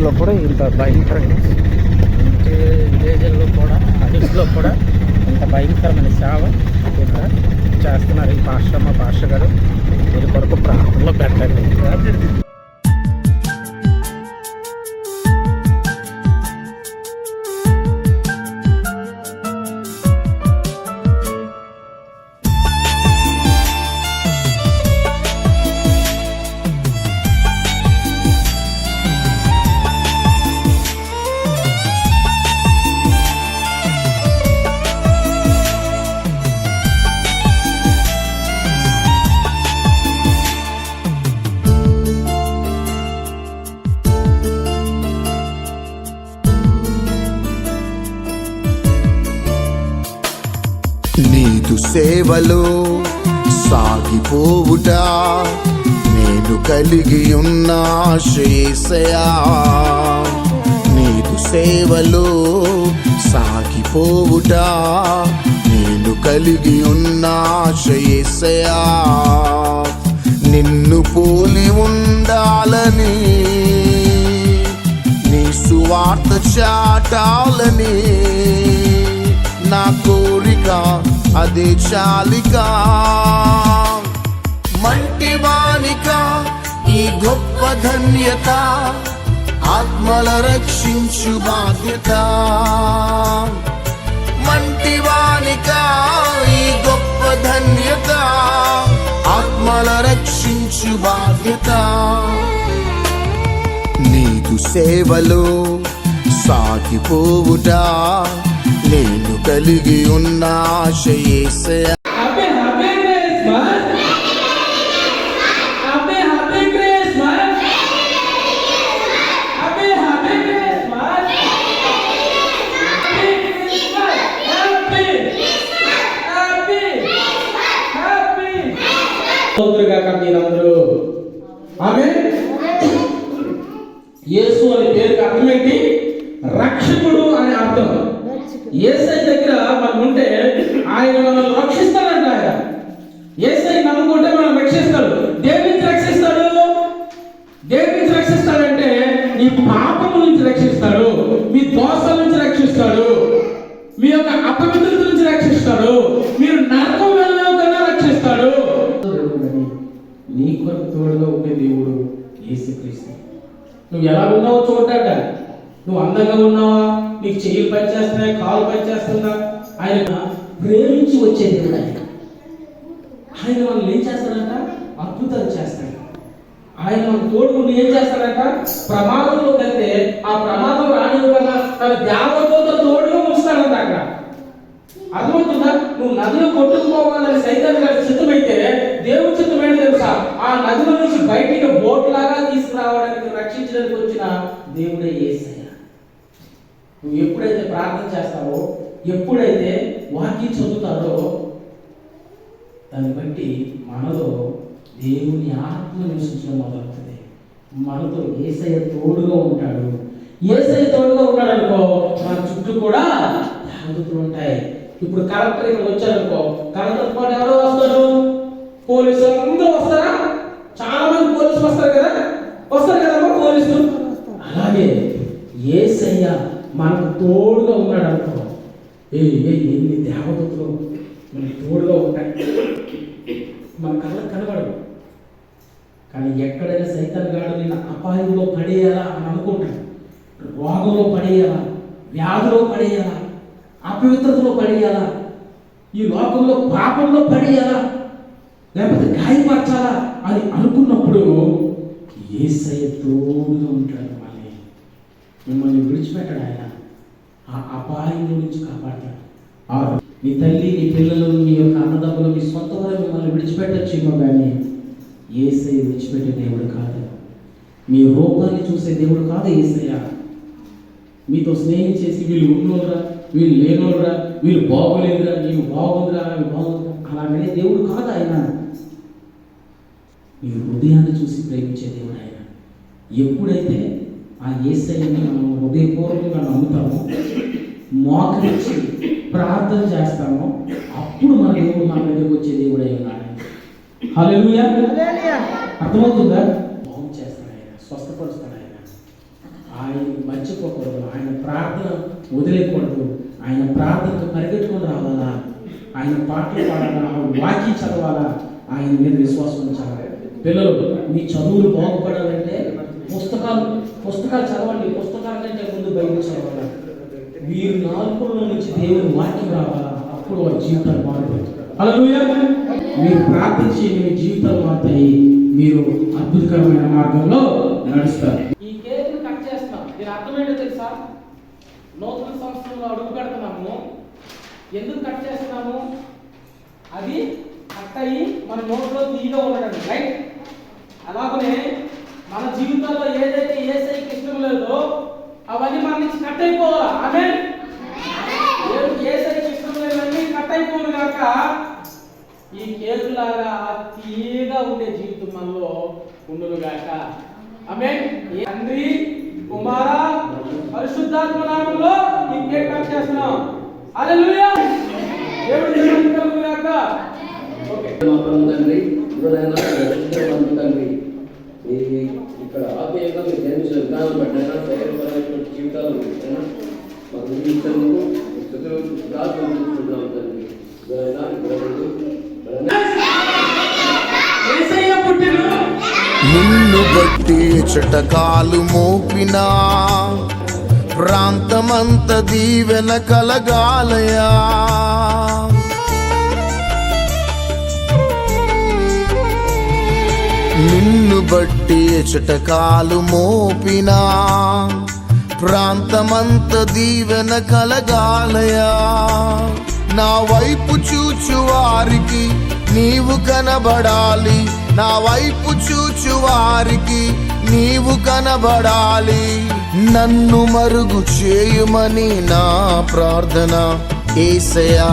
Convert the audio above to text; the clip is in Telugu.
విలేజ్లో కూడా ఇంత భయంకరంగా, విలేజ్లో కూడా అడవిలో కూడా ఇంత భయంకరమైన సేవ ఇక్కడ చేస్తున్నారు ఈ పాస్టర్ గారు. వీరి కొరకు ప్రాంతంలో పెట్టండి. నీదు సేవలో సాగిపోవుట నేను కలిగి ఉన్న యేసయ్యా. నీదు సేవలో సాగిపోవుట నేను కలిగి ఉన్న యేసయ్యా. నిన్ను పోలి ఉండాలని, నీ సువార్త చాటాలని నా కోరిక అదే చాలిక. మంటివానిక ఈ గొప్ప ధన్యత, ఆత్మల రక్షించు బాధ్యత. మంటివానిక ఈ గొప్ప ధన్యత, ఆత్మల రక్షించు బాధ్యత. నీదు సేవలో సాగిపోవుట నేను కలిగి ఉన్న యేసయ్యా. మీరందరూ ఆమేన్. యేసు అనే పేరుకి అర్థం ఏంటి? రక్షకుడు అనే అర్థం. యేసయ్య దగ్గర మనం ఉంటే ఆయన మనల్ని రక్షిస్తాడంట. ఆయన యేసయ్య నమ్ముకుంటే మనం రక్షిస్తాడు. దేని నుంచి రక్షిస్తాడు? దేని నుంచి రక్షిస్తాడంటే నీ పాపము నుంచి రక్షిస్తాడు, మీ దోషాల నుంచి రక్షిస్తాడు, మీ యొక్క అపవిత్రత నుంచి రక్షిస్తాడు, మీరు నరకం వెళ్ళకుండా రక్షిస్తాడు. నీ కొరకు తోడుగా ఉండే దేవుడు యేసుక్రీస్తు. నువ్వు ఎలా ఉన్నావో చూడట. నువ్వు అందంగా ఉన్నావా, నీకు చెయ్యి పనిచేస్తున్నాయి, కాలు పనిచేస్తుందా? ఆయన ప్రేమించి వచ్చే దేవుడు. ఆయన మనం ఏం చేస్తాడంట? అద్భుతాలు చేస్తాడు. ఆయన మనం తోడుకుంటూ ఏం చేస్తాడంట? ప్రమాదంలో వెళ్తే ఆ ప్రమాదం రానివ్వకుండా తన దేవతతో తోడుగా ఉంచుతాడంట. అక్కడ అర్థమవుతుందా? నువ్వు నదిలో కొట్టుకుపోవాలని సైతాన్ గారి చిత్తమైతే దేవుడి చిత్తమైన తెలుసా? ఆ నదిలో నుంచి బయటికి బోట్ లాగా తీసుకురావడానికి, రక్షించడానికి వచ్చిన దేవుడే యేసయ్య. నువ్వు ఎప్పుడైతే ప్రార్థన చేస్తావో, ఎప్పుడైతే వాక్యం చదువుతాడో, దాన్ని బట్టి మనలో దేవుని ఆత్మ నివసించడం మొదలవుతుంది. మనతో యేసయ్య తోడుగా ఉంటాడు. యేసయ్య తోడుగా ఉన్నాడు అనుకో, మన చుట్టూ కూడా జాగ్రత్తలు ఉంటాయి. ఇప్పుడు కలెక్టర్ ఇక్కడ వచ్చారనుకో, కలెక్టర్ పాటు ఎవరో వస్తారు? పోలీసులు అందరూ వస్తారా? చాలా మంది పోలీసులు వస్తారు కదా, పోలీసులు. అలాగే యేసయ్య మనకు తోడుగా ఉన్నాడు అనుకో, ఎన్ని దేవతలు మనకు తోడుగా ఉంటాయి. మన కళ్ళకు కనబడదు, కానీ ఎక్కడైనా సైతాన్ గాడు నిన్న అపాయంలో పడేయాలా అని అనుకుంటాడు. రోగంలో పడేయాలా, వ్యాధిలో పడేయాలా, అపవిత్రతలో పడేయాలా, ఈ లోకంలో పాపంలో పడేయాలా, లేకపోతే గాయపరచాలా అని అనుకున్నప్పుడు యేసయ్య తోడుగా ఉంటాడు. మిమ్మల్ని విడిచిపెట్టాడు. ఆయన ఆ అపాయం నుంచి కాపాడతాడు. నీ తల్లి, నీ పిల్లలు, నీ యొక్క అన్నదమ్ములు, నీ సొంత వారు మిమ్మల్ని విడిచిపెట్టచ్చేమో, కానీ యేసయ్య విడిచిపెట్టే దేవుడు కాదు. మీ రూపాన్ని చూసే దేవుడు కాదు యేసయ్య. మీతో స్నేహం చేసి వీళ్ళు ఉన్నోరా, వీళ్ళు లేనోరా, వీళ్ళు బాగోలేదురా, నీవు బాగుందిరా, అవి బాగుందిరా అలాగనే దేవుడు కాదు ఆయన. మీ హృదయాన్ని చూసి ప్రేమించే దేవుడు ఆయన. ఎప్పుడైతే ఆ యేసయ్యని మనం హృదయపూర్వకంగా నమ్ముతామో, మోకరించి ప్రార్థన చేస్తామో, అప్పుడు మన దేవుడు మన దగ్గరకు వచ్చే దేవుడు అయి ఉన్నాడు. హల్లెలూయా. అర్థమవుతుందా? బాగు చేస్తాడు ఆయన, స్వస్థపరుస్తాడు ఆయన. ఆయన మర్చిపోకూడదు, ఆయన ప్రార్థన వదిలేయకూడదు, ఆయన ప్రార్థనకు పరిగెట్టుకొని రావాలా, ఆయన పాటలు పాడాలా, వాక్యం చదవాలా, ఆయన మీద విశ్వాసం ఉంచాలి. పిల్లలు మీ చదువులు బాగుపడాలంటే పుస్తకాలు చదవండి. పుస్తకాల కంటే ముందు బైబిల్ చదవాలి. మీరు నాలుగులో నుంచి దేవుని వాక్యం రావాలా, అప్పుడు వారి జీవితాలు మారుతాయి. హల్లెలూయా. మీరు ప్రార్థించి మీ జీవితాలు మారుతాయి, మీరు అద్భుతకరమైన మార్గంలో నడుస్తారు. ఈ కేకును కట్ చేస్తున్నాం, దీని అర్థం ఏంటో తెలుసా? నూతన సంవత్సరంలో అడుగు పెడుతున్నాము. ఎందుకు కట్ చేస్తున్నాము? అది కట్ అయ్యి మన నోట్లో తీయగా ఉండడం, రైట్? అలాగనే మన జీవితాల్లో ఏదైతే యేసయ్యకి ఇష్టం లేదో అవన్నీ మన నుంచి కట్ అయిపోవాలా. ఆమేన్. యేసయ్యకి ఇష్టం లేవన్నీ కట్ అయిపోను కాక ఈ కేకు లాగా తీయగా ఉండే జీవితం మనలో ఉండును గాక. ఆమేన్. తండ్రి, కుమార, పరిశుద్ధాత్మ నామములో ఈ కేక్ కట్ చేస్తున్నాం. హల్లెలూయా. దేవుడి నామములో కలుగును గాక. ఓకే. మా తండ్రి, తండ్రి, ఇక్కడ ఆత్మీయంగా మీరు జన్మించిన విధానం పట్టిన శరీరపరమైనటువంటి జీవితాలు మాకు జీవితంలో ప్రార్థిస్తున్నాం తండ్రి. నిన్ను బట్టి చటకాలు మోపినా ప్రాంతమంత దీవెన కలగాలయా. నిన్ను బట్టి చటకాలు మోపినా ప్రాంతమంత దీవెన కలగాలయా. నా వైపు చూచు వారికి నీవు కనబడాలి, నా వైపు చూచు వారికి నీవు కనబడాలి. నన్ను మరుగు చేయుమని నా ప్రార్థన యేసయ్యా.